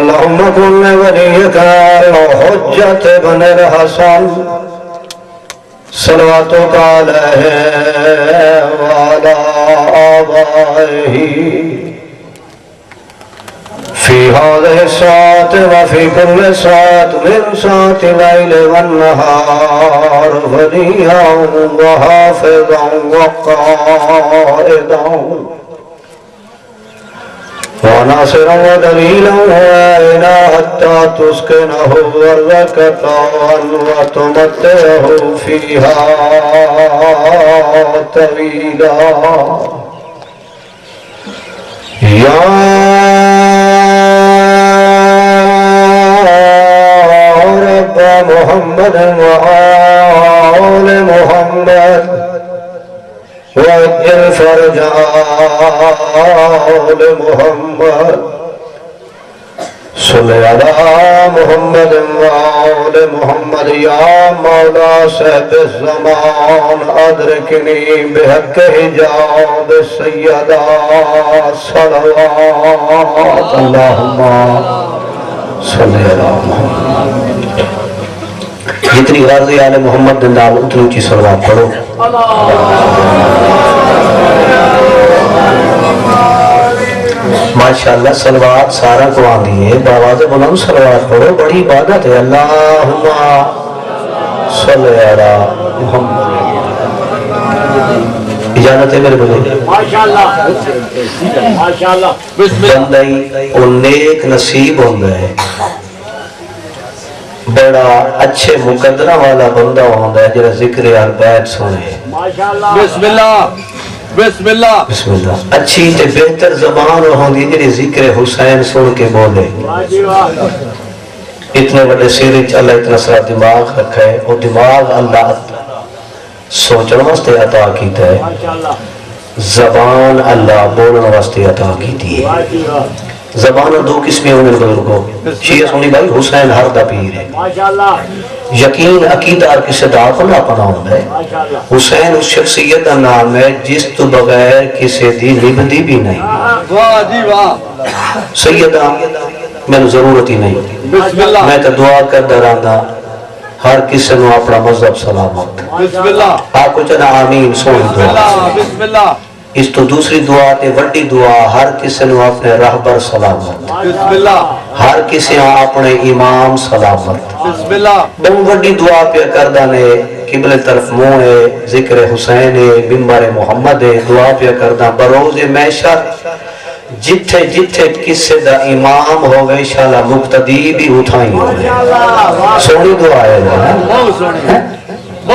اللهم كن وليك الحجة بن الحسن صلواتك عليه وعلى آبائه في هذه الساعة وفي كل ساعة من ساعة الليل والنهار وليا وحافظا وقائدا وناصرا ودليلا وعينا حتى تسكنه أرضك طوعا وتمتعه فيها طويلا يا رب محمد وآل محمد وعجل فرج آل محمد صل على محمد وآل محمد يا مولا صاحب الزمان أدركني بحق حجاب السيدة صلوات اللهم صل على محمد جتنی غازی آل محمد دندال اتنی اونچی صلوات پڑھو ماشاءاللہ صلوات سارا کو آندھی ہے باواز بلند صلوات پڑھو بڑی عبادت ہے اللہم صلی علی محمد اجازت ہے میرے بلے ماشاءاللہ بندائی اور نیک نصیب ہوندہ ہے بڑا اچھے مقدرہ والا بندہ ہوندہ ہے جنہا ذکر البیت سنے بسم اللہ بسم اللہ بسم اللہ اچھی تے بہتر زبان ہوندی جنہی ذکر حسین سن کے بولے اتنے بڑے سیرچ اللہ اتنا سارا دماغ رکھا ہے اور دماغ اللہ سوچنا واسطے عطا کیتا ہے زبان اللہ بولنا واسطے عطا کیتی ہے زبان دو قسمیں ہونے بزرگوں شیعہ سنی بھائی حسین ہر دا پیر ہے یقین عقیدہ اور کسی دا اپنا اپنا ہوتا ہے حسین اس شخصیت کا نام ہے جس تو بغیر کسی دی نبدی بھی نہیں سیدہ میں نے ضرورت ہی نہیں میں تو دعا کر درانا ہر کسی نے اپنا مذہب سلامت آپ کو چنا آمین سوئی دعا اس تو دوسری دعا تے وڈی دعا ہر کسی نے اپنے رہبر سلامت ہر کسی نے اپنے امام سلامت بہت وڈی دعا پہ کردہ نے قبل طرف منہ ہے ذکر حسین ہے ممبر محمد ہے دعا پہ کردہ بروز محشر جتھے جتھے کسی دا امام ہوگا انشاءاللہ مقتدی بھی اٹھائیں ہوگا سونی دعا ہے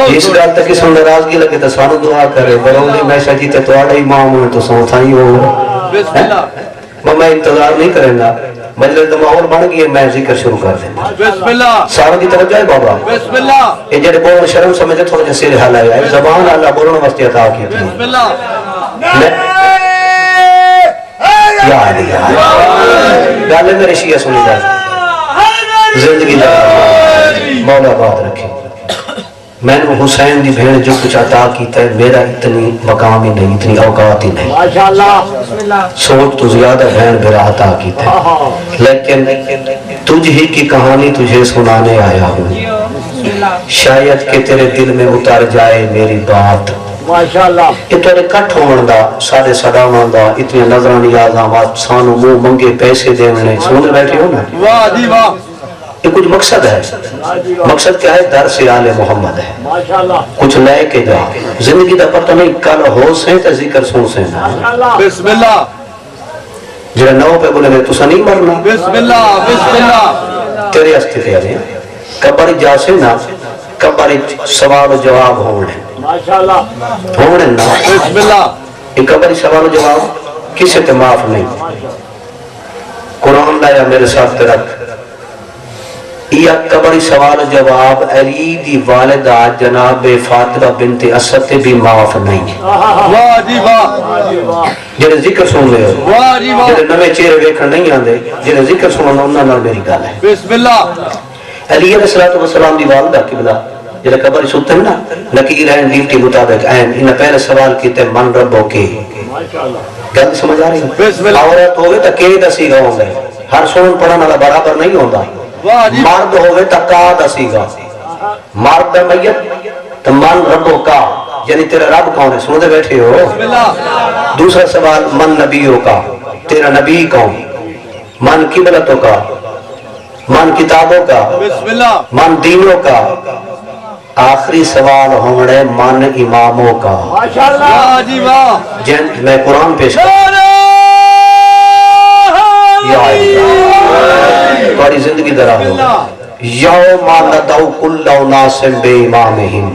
جس گال تک اس میں ناراضگی لگے تو سانو دعا کرے برولی میں شاید توڑا امام ہوئے تو سوتا ہی ہوگا میں انتظار نہیں کریں گا مجلس تو ماحول بن گئی ہے میں ذکر شروع کر دیں سارا کی طرف جائے بابا یہ جڑے بولن شرم سمجھے تھوڑا جیسے حال آیا ہے زبان اللہ بولن واسطے عطا کی تھی یا علی گالے میرے شیعہ سنی جائے زندگی جائے مولا بات رکھے میں نے حسین دی بھیڑ جو کچھ عطا کیتا ہے میرا اتنی مقام ہی نہیں اتنی اوقات ہی نہیں سوچ تو زیادہ بھیڑ میرا عطا کیتا ہے لیکن تجھ ہی کی کہانی تجھے سنانے آیا ہوں شاید کہ تیرے دل میں اتر جائے میری بات یہ تیرے کٹ ہونے دا سارے سڑاؤں دا اتنی نظران یاداں سانو مو منگے پیسے دینے سننے بیٹھے ہو نا یہ کچھ مقصد ہے مقصد کیا ہے در سے آل محمد ہے کچھ لے کے جا زندگی دا پتہ نہیں کل ہو سے تا ذکر سن سے بسم اللہ جڑے نو پہ بولے گئے تسا نہیں مرنا بسم اللہ تیرے استی تھے آلے کبری جا سے نا کبری سوال و جواب ہونے ہونے نا بسم اللہ یہ کبری سوال و جواب کسی تے معاف نہیں قرآن لایا میرے ساتھ رکھ یہ قبری سوال جواب علی دی والدہ جناب فاطمہ بنت اسد بھی معاف نہیں جنہیں ذکر سن لے جنہیں نوے چہرے ویکھن نہیں آندے جنہیں ذکر سننا انہاں نال میری گل ہے بسم اللہ علی علیہ السلام دی والدہ قبلہ جنہیں قبری سنتے ہیں نا نکیر ہیں ڈیوٹی مطابق این انہیں پہلے سوال کیتے من ربو کے گل سمجھ آ رہی ہے عورت ہوگی تو کہ دسی گاؤں گے ہر سن پڑھن والا برابر نہیں ہوتا مرد ہوئے تا کا دسی گا مرد میت تو من ربو کا یعنی تیرا رب کون ہے سنو دے بیٹھے ہو دوسرا سوال من نبیوں کا تیرا نبی کون من قبلتوں کا من کتابوں کا من دینوں کا آخری سوال ہونے من اماموں کا جن میں قرآن پیش کروں بڑی زندگی درا ہو یوم ندعو کل اناس بامامہم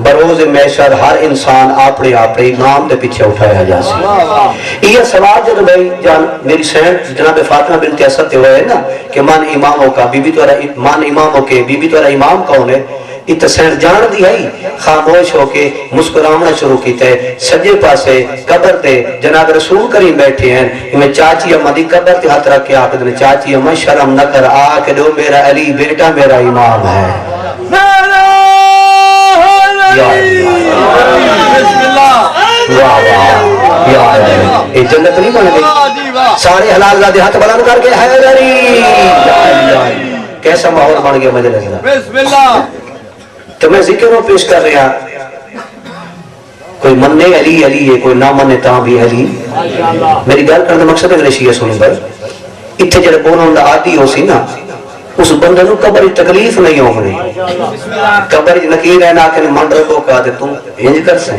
بروز محشر ہر انسان اپنے امام دے پیچھے اٹھایا جا سی یہ سوال جب بھائی جان میری سہن جناب فاطمہ بنت اسد تے ہوئے نا کہ من اماموں کا بی بی تورا من اماموں کے بی بی تورا امام کون ہے ات سین جان دی ہے خاموش ہو کے مسکرانا شروع کیتا ہے سجے پاسے قبر تے جناب رسول کریم بیٹھے ہیں میں چاچی اما دی قبر تے ہاتھ رکھ کے آقد نے چاچی اما شرم نہ کر آ کے دو میرا علی بیٹا میرا امام ہے یا یہ جنت نہیں بن گئی سارے حلال زادے ہاتھ بلند کر کے حیدری کیسا ماحول بن گیا مجلس کا بسم اللہ تو میں ذکر پیش کر رہا کوئی مننے علی علی ہے کوئی نہ مننے تاں بھی علی میری گل کرنے مقصد ہے شیعہ سنیں بھائی اتھے جڑے بولن دا عادی ہو سی نا اس بندے نو قبر تکلیف نہیں ہونی قبر نکیر ہے نا کہ من ربو کا دے تم انج کر سے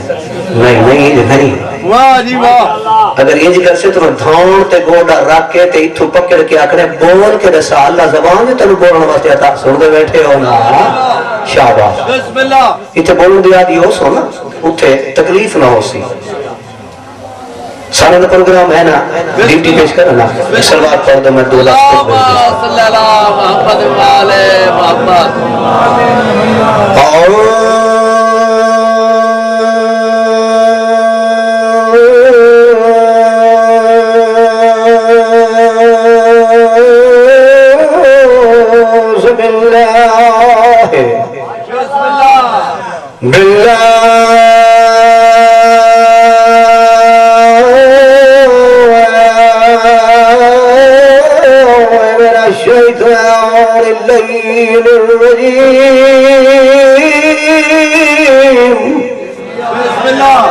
نہیں واہ جی واہ اگر انج کر سے تو دھون تے گوڑا رکھ کے تے اتھو پکڑ کے آکھنے بول کے رسا اللہ زبان جو تنو بولن واسطے عطا سن دے بیٹھے ہو نا شاباش بسم اللہ اتھے بولن دیا دی ہو سو نا اتھے تکلیف نہ ہو سی سارے پروگرام ہے نا ڈیوٹی پیش کرنا سلوات پڑھ دو میں 2 لاکھ صلی اللہ محمد والے محمد الليل الرجيم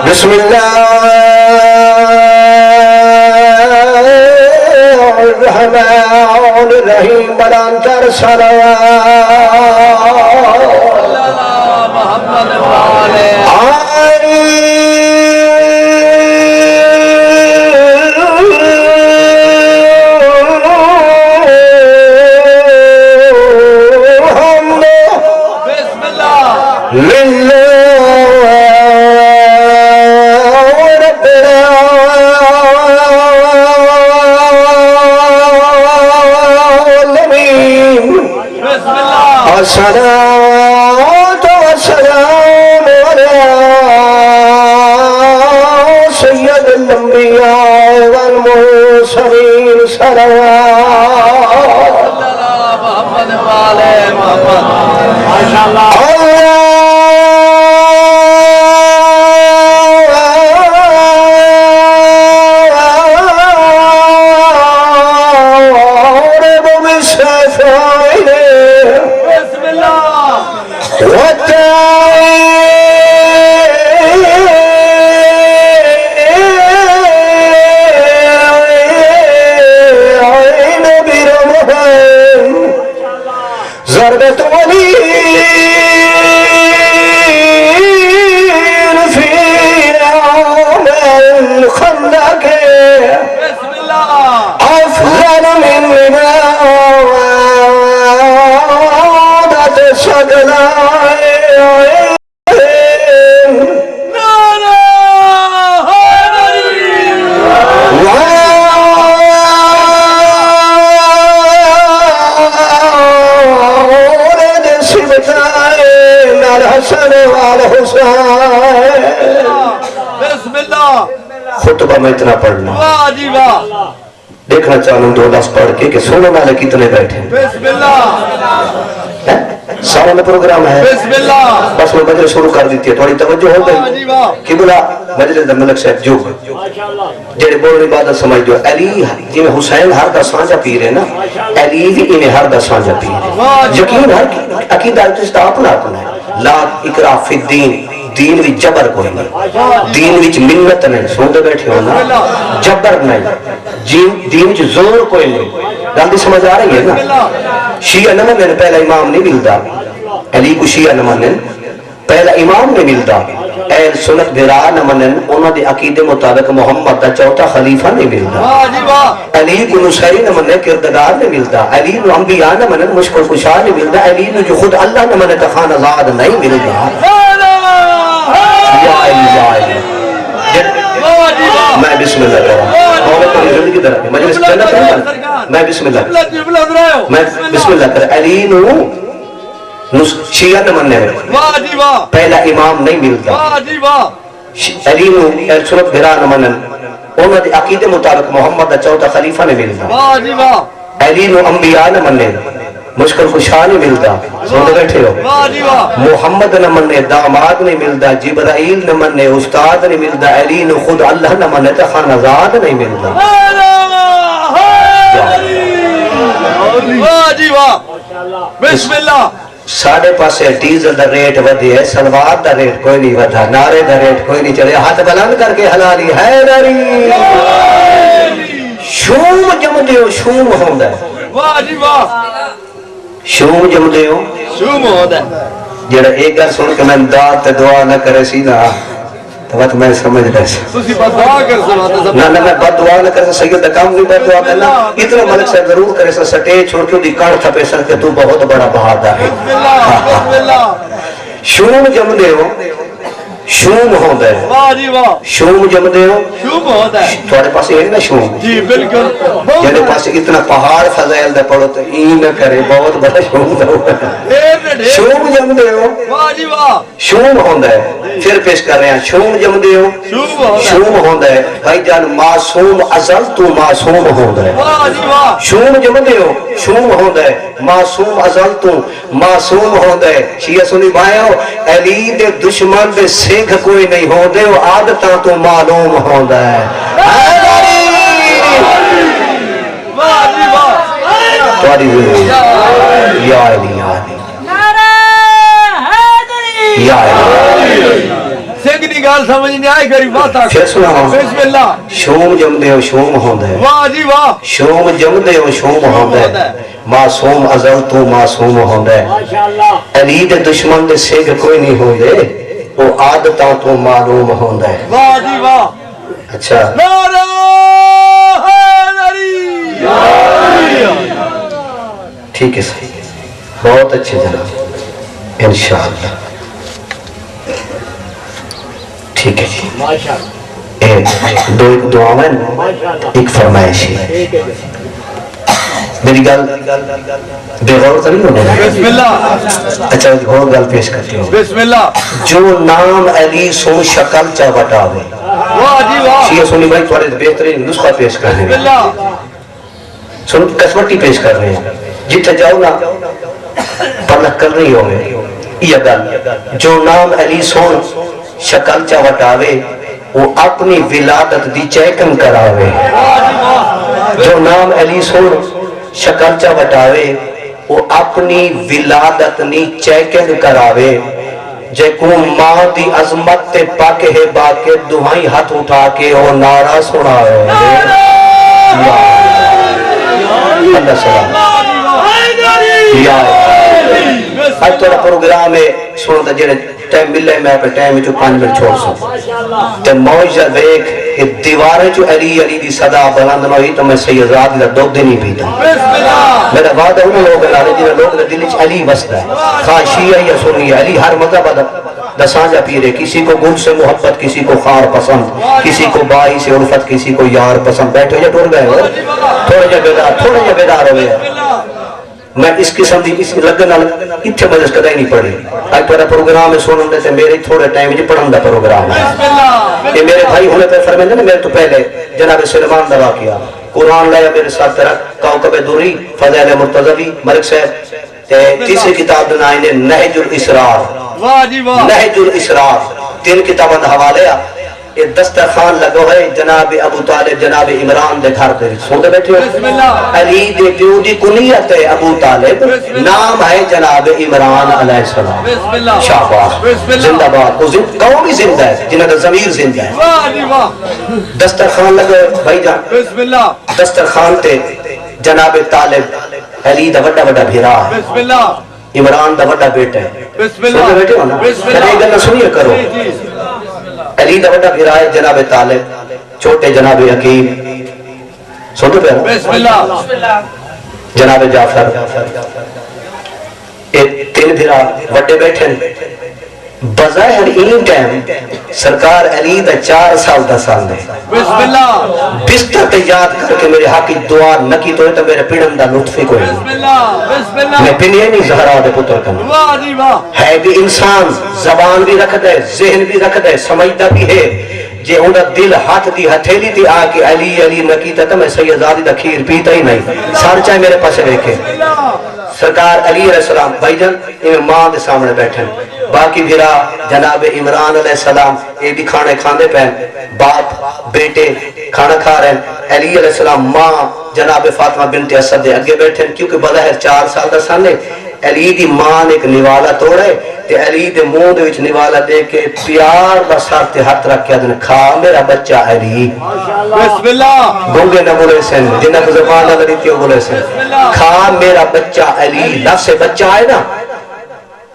بسم الله الرحمن الرحيم بلان تر صلوات محمد والے الصلاة والسلام على سيد الأنبياء والمرسلين صلوات محمد وعلى محمد ما شاء الله خطبہ میں اتنا پڑھنا دیکھنا چاہوں دو لفظ پڑھ کے کہ سننے والے کتنے بیٹھے ہیں. بسم اللہ سارے میں پروگرام ہے. بسم اللہ بس میں مجلس شروع کر دیتی ہے. تھوڑی توجہ ہو گئی کہ بلا مجلس دا ملک صاحب جو جڑے بولنے بعد سمجھ دو علی جی میں حسین ہر دا سانجا پی رہے نا علی بھی انہیں ہر دا سانجا پی رہے. یقین ہر عقیدہ تو اپنا اپنا ہے. لا اکراہ فی الدین دین وچ جبر کوئی نہیں. دین وچ منت نہیں. سنتے بیٹھے ہو نا جبر نہیں. دین وچ زور کوئی نہیں. گل سمجھ آ رہی ہے نا. شیعہ نہ منن پہلا امام نہیں ملتا. علی کو شیعہ نہ منن پہلا امام نہیں ملتا. اہل سنت بھرا نہ منن انہاں دے عقیدے مطابق محمد دا چوتھا خلیفہ نہیں ملتا. علی کو نصیری نہ منن کردگار نہیں ملتا. علی کو انبیاء نہ منن مشکل کشا نہیں ملتا. علی کو جو خود اللہ نہ منن خان آزاد نہیں ملتا. یا علی یا علی میں بسم اللہ کر رہا ہوں. زندگی در مجلس چلنا چاہتا میں بسم اللہ میں بسم اللہ کر. علی نو شیعہ نہ مننے پہلا امام نہیں ملتا. علی نو اہل سنت بھرا نہ منن انہاں دے عقیدے مطابق محمد دا چوتھا خلیفہ نہیں ملتا. علی نو انبیاء نہ مننے مشکل کشا نہیں ملتا. سنتے بیٹھے ہو. محمد نہ مننے داماد نہیں ملتا. جبرائیل نہ مننے استاد نہیں ملتا. علی نو خود اللہ نہ مننے تو خانزاد نہیں ملتا. بسم اللہ ساڑھے پاسے ڈیزل دا ریٹ ودی ہے. سلوار دا ریٹ کوئی نہیں ودھا. نعرے دا ریٹ کوئی نہیں چلے. ہاتھ بلند کر کے حلالی حیدری شوم جم دیو شوم ہوندہ ہے. واہ جی واہ شوم جم دیو شوم ہوندہ ہے. جڑا ایک گھر سن کے میں دعا تے دعا نہ کرے سی نا تو بات میں سمجھ رہے سی. تسی بد دعا کر سنا نہ میں بد دعا نہ کرے سید کام نہیں بد دعا کرنا. اتنا ملک سے ضرور کرے سا سٹے چھوڑ کے دی کار تھپے سر کہ تو بہت بڑا بہادر ہے. بسم اللہ شوم جم دیو شوم ہوندہ ہے. واہ جی واہ شوم جم دیو شوم ہوندہ ہے. تھوڑے پاس یہ نا شوم جی بالکل جنہے پاس اتنا پہاڑ فضائل دے پڑھو تو این نہ کرے بہت بڑا شوم دے ہوگا. شوم جم دے ہو واہ جی واہ شوم ہوندہ ہے. پھر پیش کر رہے ہیں شوم جم دے ہو شوم ہوندہ ہے. بھائی جان معصوم ازل تو معصوم ہوندہ ہے. واہ جی واہ شوم جم دے ہو شوم ہوندہ ہے. معصوم ازل تو معصوم ہوندہ ہے. شیعہ سنی بھائی ہو علی دے دشمن دے سکھ کوئی نہیں ہوندے وہ عادتاں تو معلوم ہوندہ ہے. واہ جی واہ تواری ہوئی یا علی یا علی یا علی سنگ دی گال سمجھ نہیں آئی گری بات آکھ. پھر سنا ہوں بسم اللہ شوم جم دے ہو شوم ہوندہ ہے. واہ جی واہ شوم جم دے ہو شوم ہوندہ ہے. معصوم ازل تو معصوم ہوندہ ہے. علی دے دشمن دے سکھ کوئی نہیں ہوندے وہ عادتاں تو معلوم ہوندہ ہے. واہ جی واہ اچھا نعرہ حیدری ٹھیک ہے صحیح بہت اچھے جناب انشاءاللہ ٹھیک ہے جی. دو ایک دعا میں ایک فرمائش ہے. میری گل بے غور تو نہیں ہونے بسم اللہ اچھا غور گل پیش کرتی ہوں. بسم اللہ جو نام علی سو شکل چا بٹاوے. واہ جی واہ شیعہ سنی بھائی تھوڑے بہترین نسخہ پیش کر رہے بسم ہیں. اللہ سن قسمتی پیش کر رہے ہیں. جتنے جاؤ نا پلک کر رہی ہوں گے یہ گل جو نام علی سون شکل چا بٹاوے وہ اپنی ولادت دی چیکن کراوے. جو نام علی سون شکل چا بٹاوے وہ اپنی ولادت نی چیکن کراوے. جے کو ماں دی عظمت تے پاک ہے باکے دہائی ہاتھ اٹھا کے وہ نعرہ سناوے. اللہ سلام یا آج توڑا پروگرام ہے سنتا جنہیں ٹائم مل رہے میں پر ٹائم جو 5 منٹ چھوڑ سکتا تے موجہ دیکھ کہ دیوارے جو علی علی دی صدا بلند نہ ہوئی تو میں سیدزاد لے 2 دن ہی بیتا. میرا وعدہ انہوں لوگ لارے جنہیں لوگ دل اچھ علی بستا ہے. خواہ شیعہ یا سنی علی ہر مذہب دسانجہ پیرے. کسی کو گل سے محبت کسی کو خار پسند کسی کو بائی سے الفت کسی کو یار پسند. بیٹھو یا ٹور گئے ہو تھوڑے جا بیدار ہوئے. میں اس قسم دی اس لگن اتھے مجلس کدھائی نہیں پڑھی. آج تھوڑا پروگرام ہے سننے سے میرے تھوڑے ٹائم جی پڑھن دا پروگرام ہے. یہ میرے بھائی ہونے پہ فرمائیں نے میرے تو پہلے جناب سلیمان دا واقعہ قرآن لایا میرے ساتھ ترک کوكب دوری فضائل مرتضوی ملک صاحب تیسری کتاب دنائی نے نہج الاسرار واہ جی واہ نہج الاسرار 3 کتابوں کا حوالے یہ دسترخوان لگو ہے جناب ابو طالب جناب عمران دے گھر پہ سنتے بیٹھے بسم ہو اللہ علی دے پیو دی کنیت ہے ابو طالب نام ہے جناب عمران علیہ السلام بسم اللہ شاباش بسم اللہ زندہ باد وہ قوم بھی زندہ ہے جنہاں کا ضمیر زندہ ہے واہ جی واہ دسترخوان لگو بھائی جان بسم اللہ دسترخوان تے جناب طالب علی دا وڈا وڈا بھیرا ہے بسم اللہ عمران دا وڈا بیٹا ہے بسم سنتے اللہ بیٹھے ہو نا بسم کہتے اللہ ایک گلہ سنیے کرو جی جی علی دا وڈا بھیرا ہے جناب طالب چھوٹے جناب حکیم سنتے پہ بسم اللہ جناب جعفر ایک 3 بھیرا وڈے بیٹھے بظاہر این ٹائم سرکار علی دا 4 سال دا سال دے بسم اللہ بستر تے یاد کر کے میرے حق کی دعا نہ کی تو میرے پیڑن دا لطف ہی کوئی بسم اللہ بسم اللہ میں پنیے نہیں زہرا دے پتر کرنا واہ جی واہ ہے بھی انسان زبان بھی رکھ دے ذہن بھی رکھ دے سمجھتا بھی ہے جے اوندا دل ہاتھ دی ہتھیلی دی آ کے علی علی نہ کیتا تو میں سیدزادی دا کھیر پیتا ہی نہیں سار چاہے میرے پاس دیکھے سرکار علی علیہ السلام بھائی جان یہ ماں دے سامنے بیٹھے باقی بھیرا جناب عمران علیہ السلام یہ بھی کھانے کھانے پہ باپ بیٹے کھانا کھا رہے ہیں علی علیہ السلام ماں جناب فاطمہ بنت اسد دے اگے بیٹھے کیونکہ بظاہر 4 سال دا سانے علی دی ماں نے ایک نوالا توڑے تے علی دے منہ دے وچ نوالا دے کے پیار دا سر تے ہاتھ رکھ کے ادن کھا میرا بچہ علی بسم اللہ گونگے نہ بولے سن جنہ کو زبان نہ دیتی ہو بولے سن کھا میرا بچہ علی لفظ سے بچہ آئے نا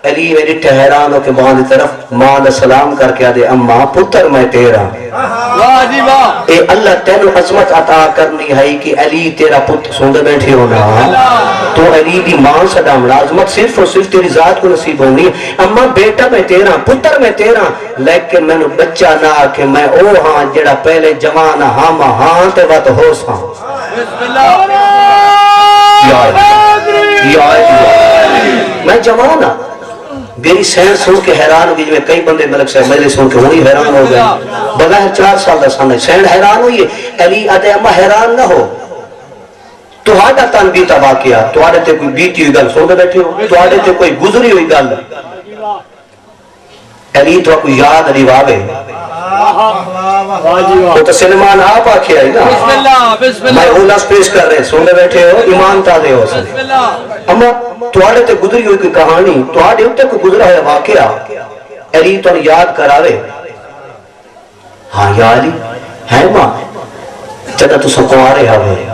علی میری ٹہرانوں کے ماں دی طرف ماں نے سلام کر کے آدھے اماں پتر میں تیرا واہ جی واہ اے اللہ تینو عظمت عطا کرنی ہے کہ علی تیرا پتر سوندے بیٹھے ہونا تو علی دی ماں صدام عظمت صرف اور صرف تیری ذات کو نصیب ہونی اماں بیٹا میں تیرا پتر میں تیرا لیکن میں نے بچہ نہ کہ میں او ہاں جڑا پہلے جوان ہاں تے وقت ہو ساں بسم اللہ یا میں جوان ہاں میری سین سن کے حیران ہوگی میں کئی بندے ملک صاحب مجلس سن کے وہی حیران ہو گئے بغیر 4 سال دا سامنے سین حیران ہوئی ہے علی آتے اما حیران نہ ہو تو آڈا تان بیتا واقعہ تو آڈے تے کوئی بیتی ہوئی گل سوندے بیٹھے ہو تو آڈے تے کوئی گزری ہوئی گل علی تو کوئی یاد علی واوے وہ تو سنمان آپ آکھے آئی نا بسم اللہ بسم میں اللہ اولا سپیش کر رہے سوندے بیٹھے ہو ایمان تازے ہو سن بسم اللہ اما توڑے تے گزری ہوئی کوئی کہانی توڑے ہوتے کوئی گزرا ہے واقعہ علی تو یاد کراوے ہاں یا علی ہے ماں جدہ تو سکوارے ہوئے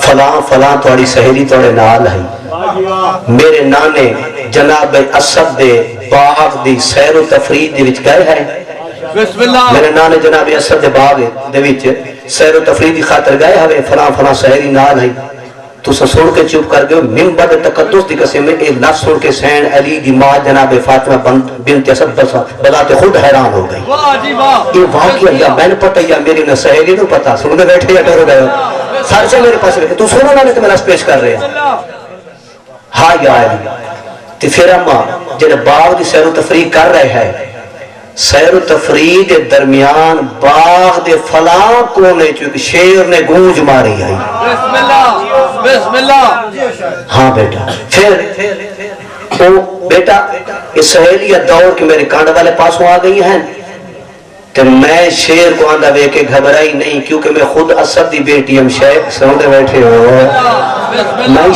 فلاں توڑی سہیلی توڑے نال ہے میرے نانے جناب اسد دے باغ دی سیر و تفرید دے وچ گئے ہیں بسم اللہ میرے نانے جناب اسد دے باغ دے وچ سیر و تفرید دی خاطر گئے ہوئے فلاں سہیلی نال ہے تو سن کے چپ کر گئے منبر تقدس دی قسم میں ایک لفظ سن کے سین علی دی ماں جناب فاطمہ بنت اسد بذات خود حیران ہو گئی واہ جی واہ یہ واقعہ یا میں نے پتہ یا میری نہ سہیلی نو پتہ سن کے بیٹھے یا ڈر گئے سر سے میرے پاس رکھے تو سنو نا تو میں پیش کر رہے ہیں ہاں یا علی تو پھر اما جب باغ دی سیر و تفریح کر رہے ہیں سیر و تفریح دے درمیان باغ دے فلاں کونے چونکہ شیر نے گونج ماری آئی بسم اللہ بسم اللہ ہاں بیٹا پھر وہ بیٹا یہ سہیلیت دوڑ کے میرے کانڈ والے پاسوں آ گئی ہیں کہ میں شیر کو آندہ بے کے گھبرائی نہیں کیونکہ میں خود اسد دی بیٹی ہم شیر سوندے بیٹھے ہو میں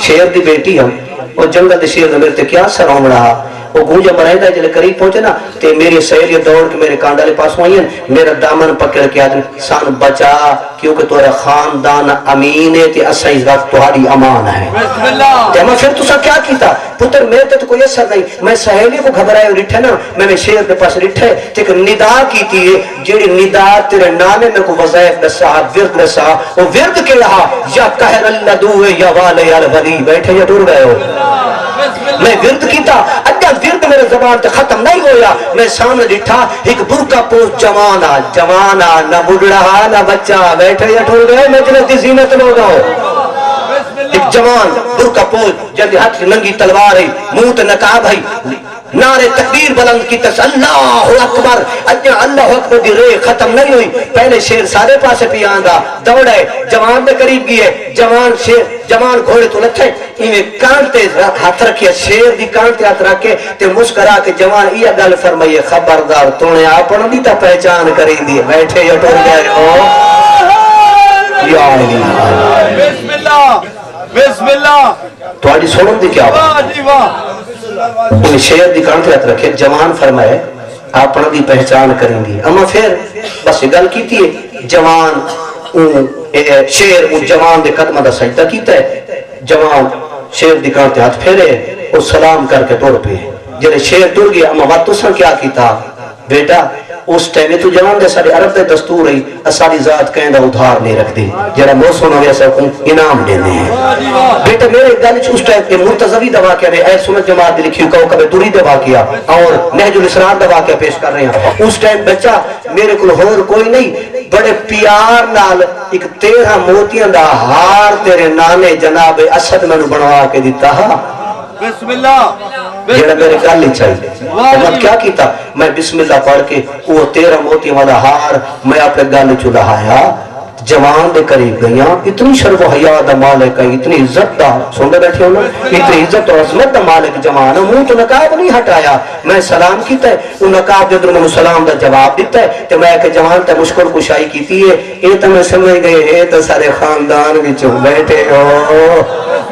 شیر دی بیٹی ہم وہ جنگل دی شیر میرے تے کیا سر ہوں رہا وہ گونجا مرائدہ جلے قریب پہنچے نا تے میری سہیلیت دوڑ کے میرے کانڈالے پاس ہوئی ہیں میرا دامن پکڑ کے آدم سان بچا کیونکہ تورا خاندان امین ہے تے اساں اس وقت تہاڈی امان ہے بسم اللہ تے میں پھر تسا کیا کیتا پتر میرے تے تو کوئی اثر نہیں میں سہیلی کو گھبرائے رٹھے نا میں شیر کے پاس رٹھے تے کہ ندا کیتی ہے جیڑی ندا تیرے نامے میں کو وظائف دسا ورد دسا وہ ورد کے رہا یا قہر اللہ دوے یا والے یا ولی بیٹھے یا ٹور گئے ہو میں ورد کیتا اجا ورد میرے زبان تے ختم نہیں ہویا میں سامنے ڈٹھا ایک برکا پوش جوانا نہ بڑھڑا نہ بچہ بیٹھے یا ٹھول گئے میں جنہیں دی زینت لوگ ہو ایک جوان برکا پوش جلدی ہاتھ ننگی تلوار ہے منہ تے نقاب ہے نعرے تکبیر بلند کی تس اللہ اکبر اجا اللہ اکبر دی رے ختم نہیں ہوئی پہلے شیر سارے پاسے پی آندا دوڑے جوان دے قریب گئے جوان گھوڑے تو لتھے ایویں کانتے ہاتھ رکھیا شیر دی کانتے ہاتھ رکھ کے تے مسکرا کے جوان یہ گل فرمائیے خبردار تو نے اپن دی تا پہچان کریندی بیٹھے یا ٹر گئے ہو یا اللہ بسم اللہ بسم اللہ تواڈی سنن دی کیا واہ جی واہ شیر دی کانتے ہاتھ رکھے جوان فرمائے اپنا دی پہچان کریں گی اما پھر بس گل کیتی ہے جوان شیر ان جوان دے قدمہ دا سجدہ کیتا ہے جوان شیر دی کانتے ہاتھ پھیرے اور سلام کر کے ٹر پہ جنہیں شیر ٹر گیا اما بات تو سن کیا کیتا بیٹا اس ٹائم تو جوان دے سارے عرب دے دستور رہی اساری ذات کہیں دا ادھار نہیں رکھ دی جڑا موسم ہویا سا انعام دینے ہیں بیٹا میرے گل اس ٹائم پہ مرتضوی دا واقعہ ہے اے سنت جماعت دی لکھی کو کبھی دوری دا واقعہ اور نہج الاسرار دا واقعہ پیش کر رہے ہیں اس ٹائم بچہ میرے کو ہور کوئی نہیں بڑے پیار نال ایک 13 موتیاں دا ہار تیرے نانے جناب اسد میں بنوا کے دیتا ہا بسم اللہ جڑا میرے گل ہی چاہیے میں کیا کیتا میں بسم اللہ پڑھ کے وہ 13 موتی والا ہار میں اپنے گل چ لہایا جوان دے قریب گئیاں اتنی شرف و حیا دا مالک ہے اتنی عزت دا سن بیٹھے ہو نا اتنی عزت اور عظمت دا مالک جوان ہے منہ تو نقاب نہیں ہٹایا میں سلام کیتا ہے وہ نقاب جدر میں سلام دا جواب دیتا ہے کہ میں کہ جوان تے مشکل کشائی کیتی ہے یہ تو میں سمجھ گئے ہے تو سارے خاندان وچ بیٹھے ہو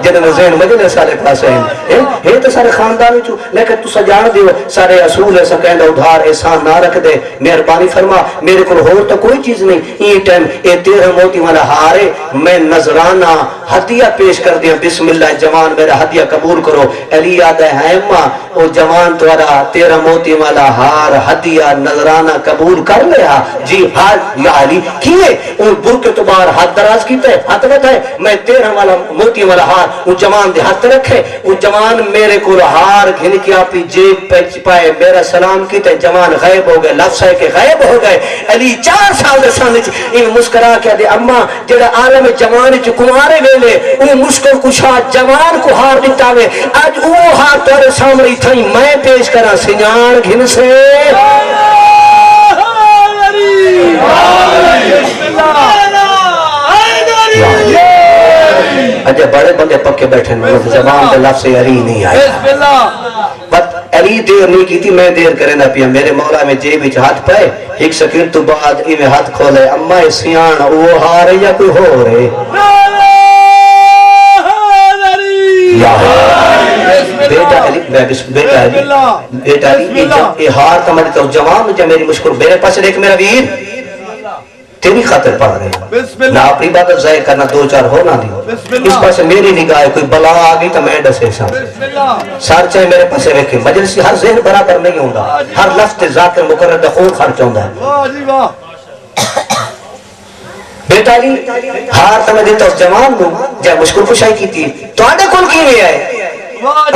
جنہاں ذہن مجلس سارے پاسے ہیں ہے تو سارے خاندان وچ لیکن تو سجان دیو سارے اصول ایسا کہندا ادھار احسان نہ رکھ دے مہربانی فرما میرے کو ہور تو کوئی چیز نہیں یہ ٹائم اے 13 موتی والا ہارے میں نذرانہ ہدیہ پیش کر دیا بسم اللہ جوان میرا ہدیہ قبول کرو علی آدھا ہے اممہ او جوان توارا 13 موتی والا ہار ہدیہ نذرانہ قبول کر لیا جی ہاں یا علی کیے ان برکے تو باہر ہاتھ دراز کیتے ہاتھ بتائے میں 13 والا موتی والا ہار وہ جوان دے ہاتھ رکھے وہ جوان میرے کو ہار گھن کے اپنی جیب پہ چپائے میرا سلام کیتے جوان غائب ہو گئے لفظ ہے کہ غائب ہو گئے علی 4 سال دے سامنے ان مسکرا کے دے اما جڑا عالم جوان چ کمارے ویلے ان مشکل کشا جوان کو ہار دیتا وے اج وہ ہار تیرے سامنے تھئی میں پیش کرا سنجان گھن سے اجے بڑے بندے پکے بیٹھے ہیں زبان دے لفظ علی نہیں آیا بس علی دیر نہیں کی تھی میں دیر کرے نہ پیا میرے مولا میں جیب وچ ہاتھ پائے ایک سیکنڈ تو بعد ایویں ہاتھ کھولے اما سیاں وہ ہار یا کوئی ہو رہے بیٹا علی بیٹا علی یہ ہار تمہاری تو جوان جب میری مشکل میرے پاس دیکھ میرا ویر تیری خاطر پڑھ رہے ہیں نہ اپنی عبادت ضائع کرنا 2-4 ہونا نہیں اس پاس میری نگاہ کوئی بلا آگئی تو میں ڈسے سا سار چاہے میرے پاس رکھے مجلسی ہر ذہن برابر نہیں ہوندہ ہر لفظ ذاکر مقرر دخون خرچ ہوندہ ہے بیٹا علی ہار تمہیں دیتا اس جوان نو جب مشکل کشائی کی تھی تو آنے کل کی نہیں آئے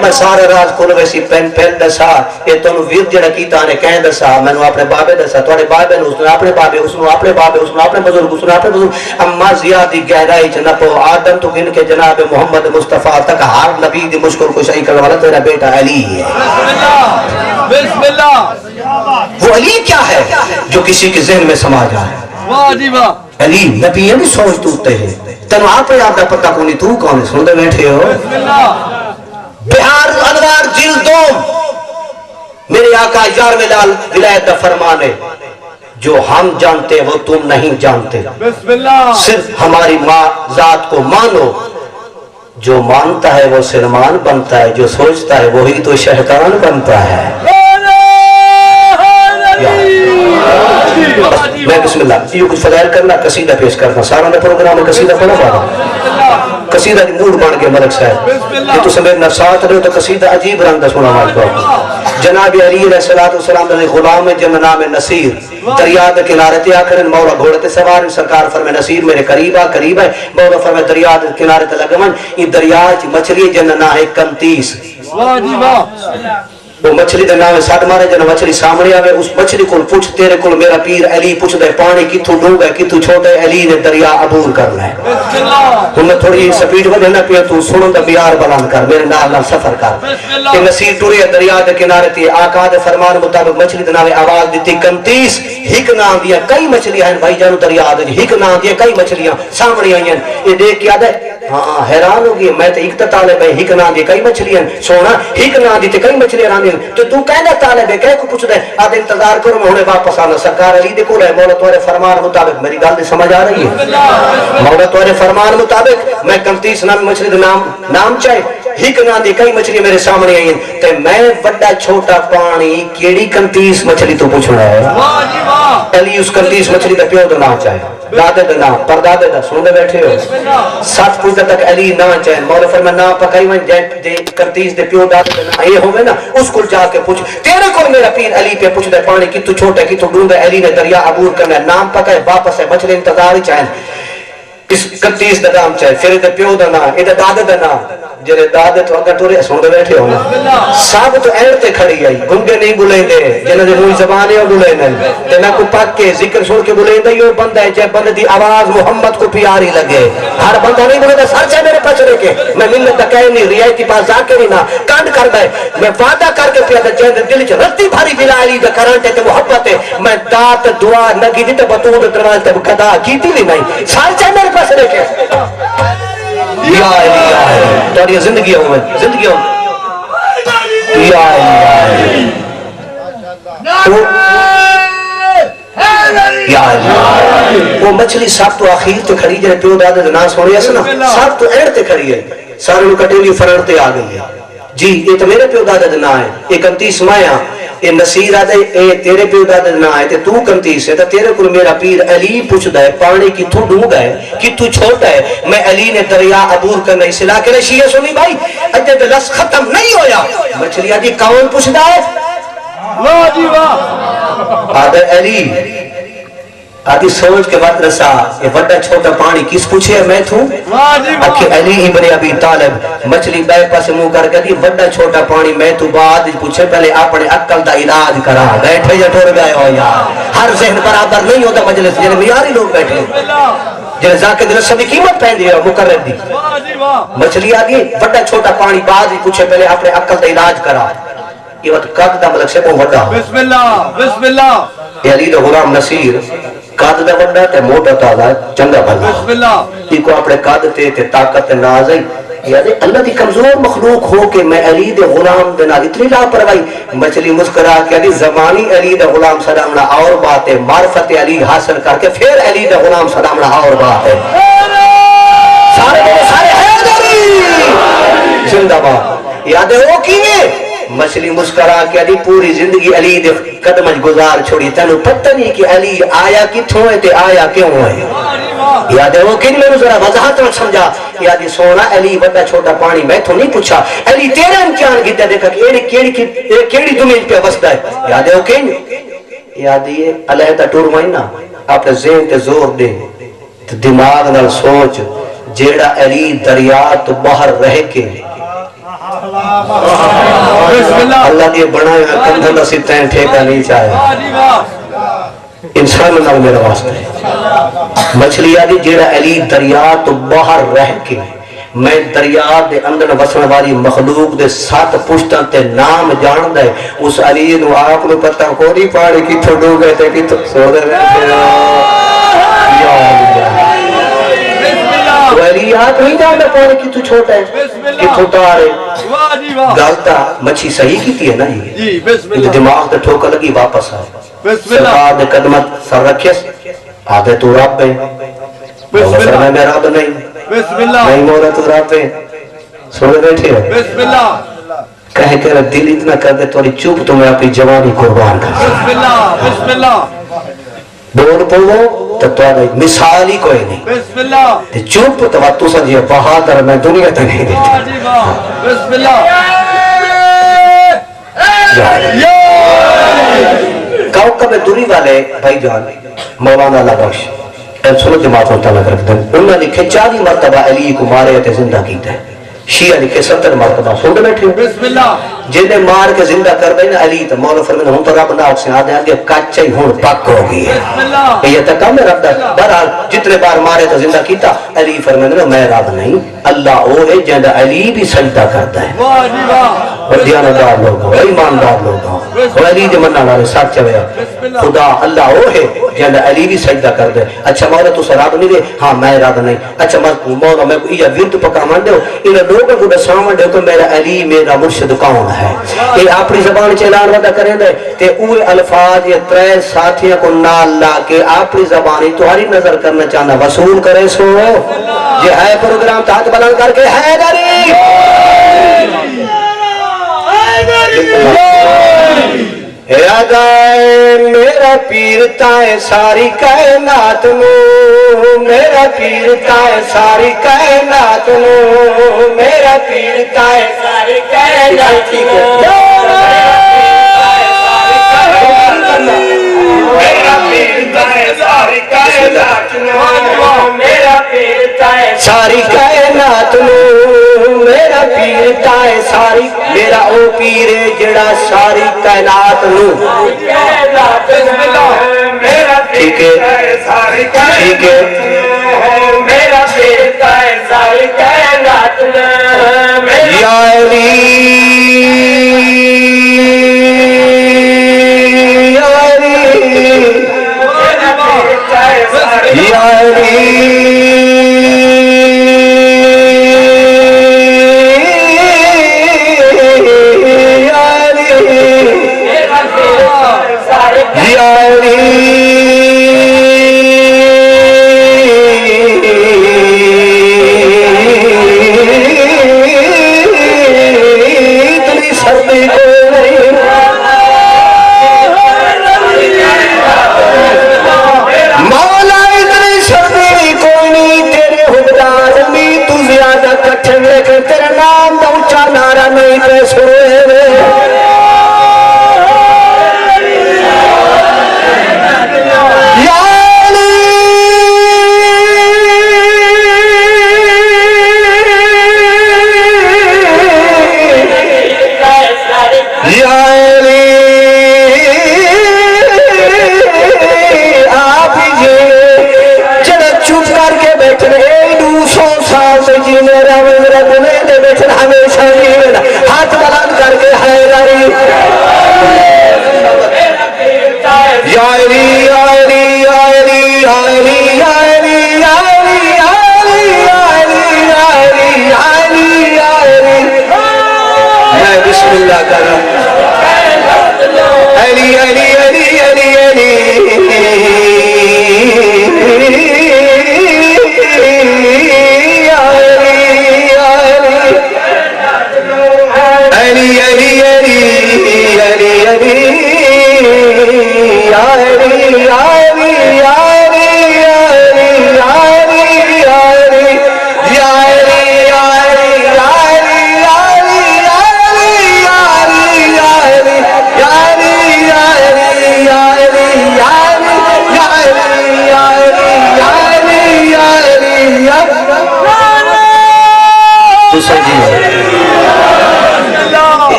میں سارے راز کھول ویسی پین دسا یہ تو ویر جڑا کیتا نے کہیں دسا میں نے اپنے بابے دسا تھوڑے بابے نے اس نے اپنے بابے اس نے اپنے بابے اس نے اپنے بزرگ اس نے اپنے بزرگ اما زیادی گہرائی چ نہ پو آدم تو گن کے جناب محمد مصطفیٰ تک ہر نبی دی مشکل کشائی کرنے والا تیرا بیٹا علی ہے بسم اللہ وہ علی کیا ہے جو کسی کے ذہن میں سما جائے واہ جی واہ علی نبی یہ نہیں سوچ توتے ہیں تنو آپ یاد دا پتہ کونی تو کون ہے سن دے بیٹھے ہو بسم اللہ بہار انوار جلد دوم میرے آقا یار ملال ولایت دا فرمانے جو ہم جانتے وہ تم نہیں جانتے بسم اللہ صرف ہماری ذات کو مانو جو مانتا ہے وہ سلمان بنتا ہے جو سوچتا ہے وہی تو شیطان بنتا ہے میں بسم اللہ یہ کچھ فضائل کرنا قصیدہ پیش کرنا سارا نے پروگرام میں قصیدہ پڑھا پڑھا قصیدہ دی موڈ بن کے ملک صاحب یہ تو سمیت نہ ساتھ رہے تو قصیدہ عجیب رنگ دا سنا مالک جناب علی علیہ السلام نے غلام جن نام نصیر دریا دے کنارے تے آکھن مولا گھوڑے تے سوار سرکار فرمے نصیر میرے قریب ہے مولا فرمے دریا دے کنارے تے لگمن یہ دریا وچ مچھلی جن نہ ہے 31 واہ جی واہ وہ مچھلی دے نام سٹ مارے جنا مچھلی سامنے آوے اس مچھلی کو پوچھ تیرے کو میرا پیر علی پوچھ دے پانی کتھوں ڈونگا کتھوں چھوٹا ہے علی نے دریا عبور کرنا ہے ہوں میں تھوڑی سپیڈ ودھنا پیا تو سنن دا بیار بلند کر میرے نال سفر کر کہ نصیر ٹرے دریا دے کنارے تے آقا دے فرمان مطابق مچھلی دے نام آواز دیتی کنتیس ہک نام دیا کئی مچھلیاں ہیں بھائی جانو دریا دے ہک نام دیا کئی مچھلیاں سامنے آئی ہیں یہ دیکھ کے آدھے ہاں حیران ہوگی میں تو ایک طالب ہے ہک نام دی کئی مچھلیاں سونا ہک نام دی تے کئی مچھلیاں رہندی تو کہنا طالب ہے کہہ کو پوچھ دے آدھے انتظار کرو میں ہنے واپس آنا سرکار علی دے کول ہے مولا تمہارے فرمان مطابق میری گل دی سمجھ آ رہی ہے مولا تمہارے فرمان مطابق میں کنتیس نام مچھلی دے نام چاہے ہک نام دی کئی مچھلیاں میرے سامنے آئی ہیں تے میں بڑا چھوٹا پانی کیڑی کنتیس مچھلی تو پوچھنا ہے علی اس کنتیس مچھلی دا پیو دا نام چاہے دادے دا نام پردادے دا سن دے بیٹھے ہو سات پوچھتا تک علی نہ چاہے مولا فرمایا نہ پکائی میں دے کرتیس دے پیو دادے دا نام یہ ہوئے نا اس کو جا کے پوچھ تیرے کو میرا پیر علی پہ پوچھ دے پانی کی تو چھوٹا ہے کی تو ڈونگا علی نے دریا عبور کرنا ہے نام پکائے واپس ہے مچھلی انتظار ہی چاہیں اس کرتیس دا نام چاہے پھر دے پیو دا نام ادھے دادے دا نام جنہیں دادے تو اگر ٹورے سن دے بیٹھے ہونا سب تو اینڈ تے کھڑی آئی گنگے نہیں بلیں دے جنہیں دے موئی زبانے ہو بلیں دے تے میں کو پاک کے ذکر سن کے بلیں دے یہ بندہ ہے جب بندہ دی آواز محمد کو پیاری لگے ہر بندہ نہیں بلیں دے سر چاہے میرے پچھرے کے میں ملت تکائے نہیں ریائتی پاس جا کے نہ کانڈ کر دے میں وعدہ کر کے پیا دے جہاں دل چھ رتی بھاری بلا علی دا کرانٹے تے محبت ہے میں دات دعا نگی دی تے بطور دروازے تے قدا کیتی بھی نہیں سر چاہے میرے پچھرے کے یا علی تاری زندگی ہوئے زندگی ہوئے یا علی یا علی وہ مچھلی سب تو آخیر تے کھڑی جائے پیو دادے دنا سوڑی ایسا نا سب تو اینڈ تے کھڑی ہے سارے لوگ کٹیلی فرنتے آ گئی ہے جی یہ تو میرے پیو دادے دنا ہے یہ کنتیس مایا یہ نصیر آدھے اے تیرے پیو دادے دنا ہے تے تو کنتیس ہے تو تیرے کو میرا پیر علی پوچھ دے پانی کی تو ڈونگا ہے کی تو چھوٹا ہے میں علی نے دریا عبور کرنا اس علاقے نے شیعہ سنی بھائی اجھے تو لفظ ختم نہیں ہویا مچھلی آدھی کون پوچھ دا ہے واہ جی واہ آدھے علی آدھی سوچ کے بعد رسا یہ بڑا چھوٹا پانی کس پوچھے میں تھوں اکھے علی ابن ابی طالب مچھلی بے پاس منہ کر کے دی بڑا چھوٹا پانی میں تو بعد پوچھے پہلے اپنے عقل دا علاج کرا بیٹھے یا ٹھور گئے ہو یار ہر ذہن برابر نہیں ہوتا مجلس جنہیں معیاری لوگ بیٹھے جنہیں ذاکر دل سب قیمت پہن دی مقرر دی مچھلی آگئی بڑا چھوٹا پانی بعد پوچھے پہلے اپنے عقل دا علاج کرا یہ وقت قد دا ملک سے کو وڈا بسم اللہ یہ علی دا غلام نصیر قد دا وڈا تے موٹا تازہ چنگا بھلا یہ کو اپنے قد تے طاقت ناز ہے یعنی اللہ دی کمزور مخلوق ہو کے میں علی دے غلام دے نال اتنی لاپرواہی مچھلی مسکرا کے علی زمانی علی دے غلام سلامنا اور بات ہے معرفت علی حاصل کر کے پھر علی دے غلام سلامنا اور بات ہے سارے حیدری زندہ باد یادیں ہو کیے مچھلی مسکرا کے علی پوری زندگی علی دے قدمج گزار چھوڑی تینو پتہ نہیں کہ علی آیا کتھوں ہے تے آیا کیوں ہے یاد ہے وہ کن میں ذرا وضاحت میں سمجھا یادی سونا علی بڑا چھوٹا پانی میں تو نہیں پوچھا علی تیرا امتحان کیتا دیکھا کہ کیڑی دنیا پہ وسدا ہے یاد ہے وہ کن یادی علیحدہ ٹور مہینہ اپنے ذہن تے زور دے دماغ نال سوچ جیڑا علی دریا تو باہر رہ کے اللہ نے بنایا ہے کندھا سی تین ٹھیکا نہیں چاہے انسان نال میرا واسطہ ہے مچھلی آدھی جیڑا علی دریا تو باہر رہ کے میں دریا دے اندر وسن والی مخلوق دے سات پشتاں تے نام جان دے اس علی نو آپ نو پتہ کوئی پاڑی کی تھو ڈو گئے تے کی تھو سو دے ولیات نہیں جانتا پانے کی تو چھوٹا ہے کہ تو تارے گالتا مچھی صحیح کی تھی ہے نا یہ دماغ تے ٹھوکا لگی واپس آئے سرکار دے قدمت سر رکھیس آدھے تو رب ہے فرمائے میں رب نہیں مولا تو رب ہے سوڑے بیٹھے ہو کہے کہ دل اتنا کر دے توری چوپ تو میں اپنی جوانی قربان کر بول پڑھو تو مثال ہی کوئی نہیں چوپ تو تو سمجھے بہادر میں دنیا تک نہیں دیتی کوکب دوری والے بھائی جان مولانا اللہ بخش سنو جماعت ہوتا لگ رکھتا ہے انہوں نے کھچاری مرتبہ علی کو مارے تے زندہ کیتا ہے شیعہ لکھے 70 مرتبہ سن بیٹھے بسم اللہ جنہیں مار کے زندہ کر دیں نا علی تو مولا فرماتے ہوں تو رب ناک سے آدھے آدھے کچا ہی ہون پک ہو گئی ہے بسم اللہ یہ تک کم ہے رب دا بہرحال جتنے بار مارے تو زندہ کیتا علی فرماتے ہیں میں رب نہیں اللہ وہ ہے جہاں علی بھی سجدہ کرتا ہے واہ جی واہ اور دیانتدار لوگ ہوں ایماندار لوگ ہوں اور علی دے منع والے ساتھ چویا خدا اللہ وہ ہے جہاں علی بھی سجدہ کر دے اچھا مولا تو رب نہیں دے ہاں میں رب نہیں اچھا مولا میں یہ ورد پکا مان دو ان لوگوں کو دساون دے تو میرا علی میرا مرشد کون ہے یہ اپنی زبان چلان ودا کریں دے تے اوے الفاظ یہ ترے ساتھیاں کو نال لا کے اپنی زبانی تمہاری نظر کرنا چاہنا وصول کرے سو یہ ہے پروگرام تحت بلند کر کے ہے داری یادائے میرا پیر تائے ساری کائنات نو میرا پیر تائے ساری کائنات نو میرا پیر تائے ساری کائنات نو میرا پیر تائے ساری کائنات نو میرا پیر تائے ساری کائنات نو میرا پیر تائے ساری میرا او پیر جڑا ساری کائنات نو ٹھیک ہے ٹھیک ہے میرا پیر تائے ساری کائنات نو یا علی یا علی تیرا نام دا اونچا نعرہ نہیں پہ سوئے یا علی یا علی آپ جی جڑے چپ کر کے بیٹھ رہے 200 سال سے جی میرا گنے دے بیٹھن ہمیشہ جیونا ہاتھ بلند کر کے حیداری یا علی یا علی یا علی یا علی یا علی یا علی یا علی یا علی یا علی یا علی میں بسم اللہ کر رہا ہوں علی علی علی علی علی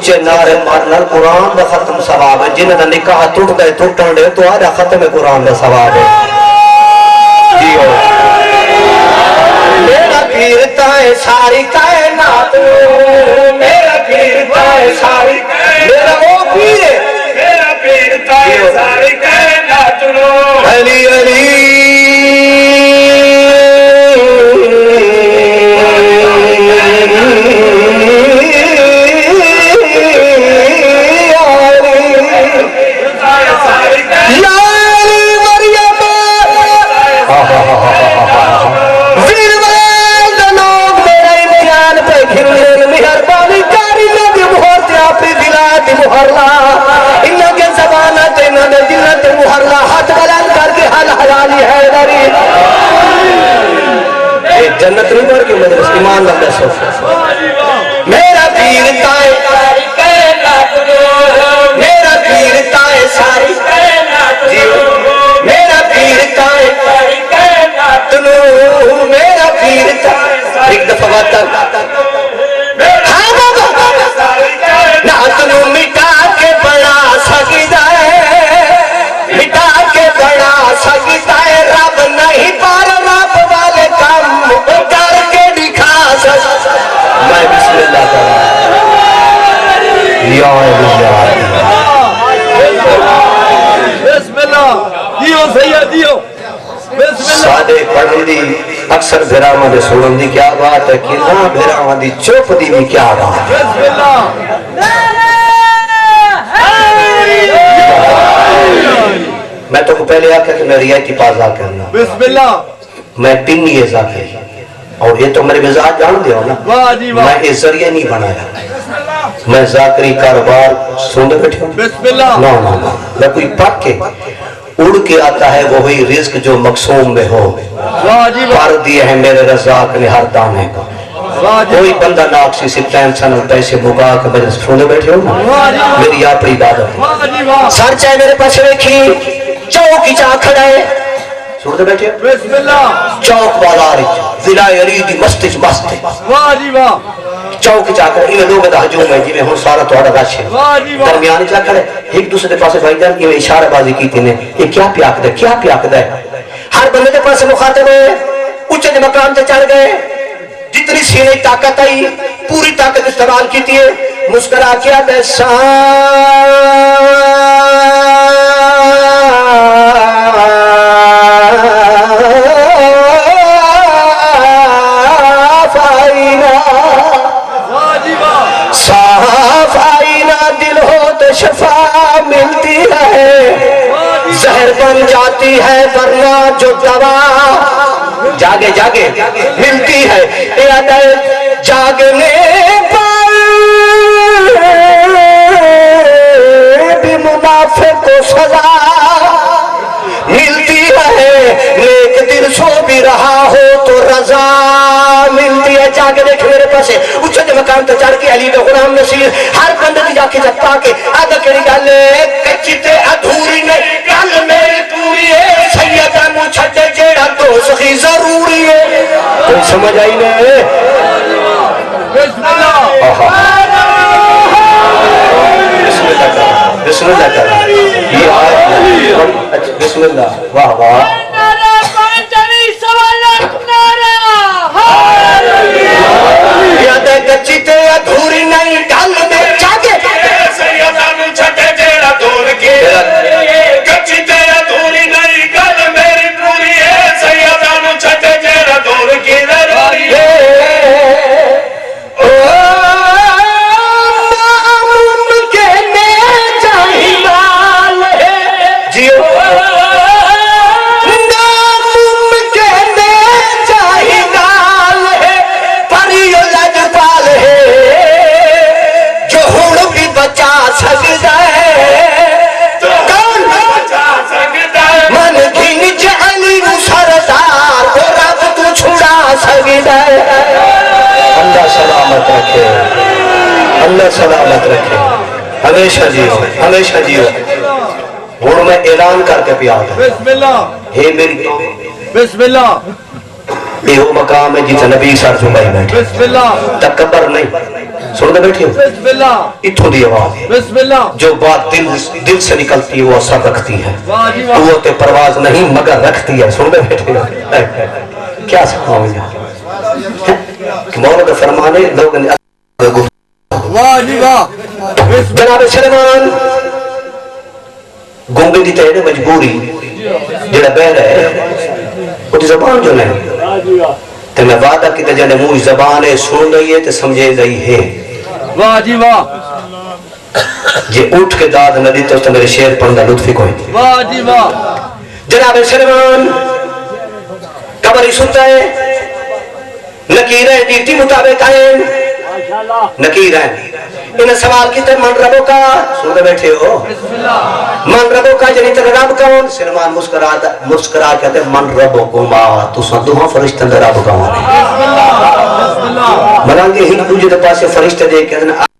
اچھے نعرے مارنا قرآن دا ختم ثواب ہے جنہ دا نکاح ٹوٹ گئے ٹوٹن دے تو آدھا ختم قرآن دا ثواب ہے جیو میرا پیر تائے ساری کائنات میرا پیر تائے ساری میرا وہ پیر ہے میرا پیر تائے ساری کائنات علی علی جنت نہیں بڑھ کے مدرس ایمان اللہ صف میرا پیر تائے میرا پیر تائے ساری میرا پیر تائے میرا پیر تائے ایک دفعہ بات بسم اللہ دیو سید دیو بسم اللہ سادے پڑھن دی اکثر بھراواں دے سنن دی کیا بات ہے کہ نہ بھراواں دی چپ دی بھی کیا بات ہے بسم اللہ میں تو کو پہلے آکھا کہ میں رعایتی پازا کرنا بسم اللہ میں پنی ہے ذاکر اور یہ تو میرے مزاج جان دے ہو نا واہ جی واہ میں اس ذریعہ نہیں بنایا میں ذاکری کاروبار سنتے بیٹھے ہوں بسم اللہ نو نو نو میں کوئی پڑھ کے اڑ کے آتا ہے وہی رزق جو مقسوم میں ہو واہ جی واہ پر دیے ہیں میرے رزاق نے ہر دانے کو واہ جی کوئی بندہ ناکسی سے ٹینشن پیسے مکا کے مجھے سنتے بیٹھے ہو نا میری اپنی عبادت ہے واہ جی واہ سر چاہے میرے پاس رکھی چوک کی چاہ کھڑا ہے سنتے بیٹھے ہو بسم اللہ چوک بازار ضلع عریدی مستج مست واہ جی واہ چوک چاہ کر انہیں لوگ دا ہجوم ہے جی میں ہوں سارا توڑا رش ہے واہ جی واہ درمیان چاہ کر ایک دوسرے دے پاسے بھائی جان کی میں اشارہ بازی کی تھی نے یہ کیا پیاک دے کیا پیاک دے ہر بندے دے پاسے مخاطب ہے اچھے دے مقام تے چڑھ گئے جتنی سینے طاقت آئی پوری طاقت استعمال کی تھی مسکرا کیا دے صاف آئینہ دل ہو تو شفا ملتی ہے زہر بن جاتی ہے ورنہ جو دوا جاگے جاگے ملتی ہے جاگنے پر بھی منافق کو سزا ملتی ہے نیک دل سو بھی رہا ہو تو رضا ملتی ہے جاگے دیکھ میرے پاس اچھے دے مقام تے چڑھ کے علی دا غلام نصیر ہر بندے دی جا کے جب پاکے آدھا کری گل کچی تے ادھوری نے گل میری پوری ہے سیدہ نو چھٹے جیڑا تو سخی ضروری ہے کوئی سمجھ آئی نہیں بسم اللہ بسم اللہ کر بسم اللہ کر یہ آیت بسم اللہ واہ واہ یاد ہے کچی تے ادھوری نہیں ڈھل میں جاگے سیدہ نو چھٹے جیڑا دور کی کچی تے ادھوری نہیں گل میری پوری ہے سیدہ نو چھٹے جیڑا دور کی ضروری ہے اللہ سلامت رکھے اللہ سلامت رکھے ہمیشہ جیو ہمیشہ جیو ہوں میں اعلان کر کے پیا تھا بسم اللہ ہے میری بسم اللہ یہ وہ مقام ہے جیسے نبی سار جمعی بیٹھے بسم اللہ تکبر نہیں سنتے بیٹھے ہو بسم اللہ اتھو دی آواز بسم اللہ جو بات دل سے نکلتی ہے وہ اثر رکھتی ہے واہ جی واہ قوت پرواز نہیں مگر رکھتی ہے سنتے بیٹھے ہو کیا سکھاؤں گا مولا کا فرمانے لوگ نے واہ جی واہ جناب سلیمان گونگے دی تیرے مجبوری جڑا بہ رہے وہ دی زبان جو نہیں تے میں وعدہ کی جڑے منہ زبان ہے سن رہی ہے تے سمجھے رہی ہے واہ جی واہ جے اٹھ کے داد نہ دی تو میرے شعر پڑھنا لطفی کوئی نہیں واہ جی واہ جناب سلیمان قبر سنتا ہے نکیریں ڈیوٹی مطابق آئیں نکیریں انہیں سوال کیتے من ربو کا سنتے بیٹھے ہو من ربو کا جنہی تر رب کون سلمان مسکرا کہتے من ربو کو ما تو سندوہاں فرشتن در رب کون منانگے ہی دوجہ دے پاسے فرشتہ دے کہتے ہیں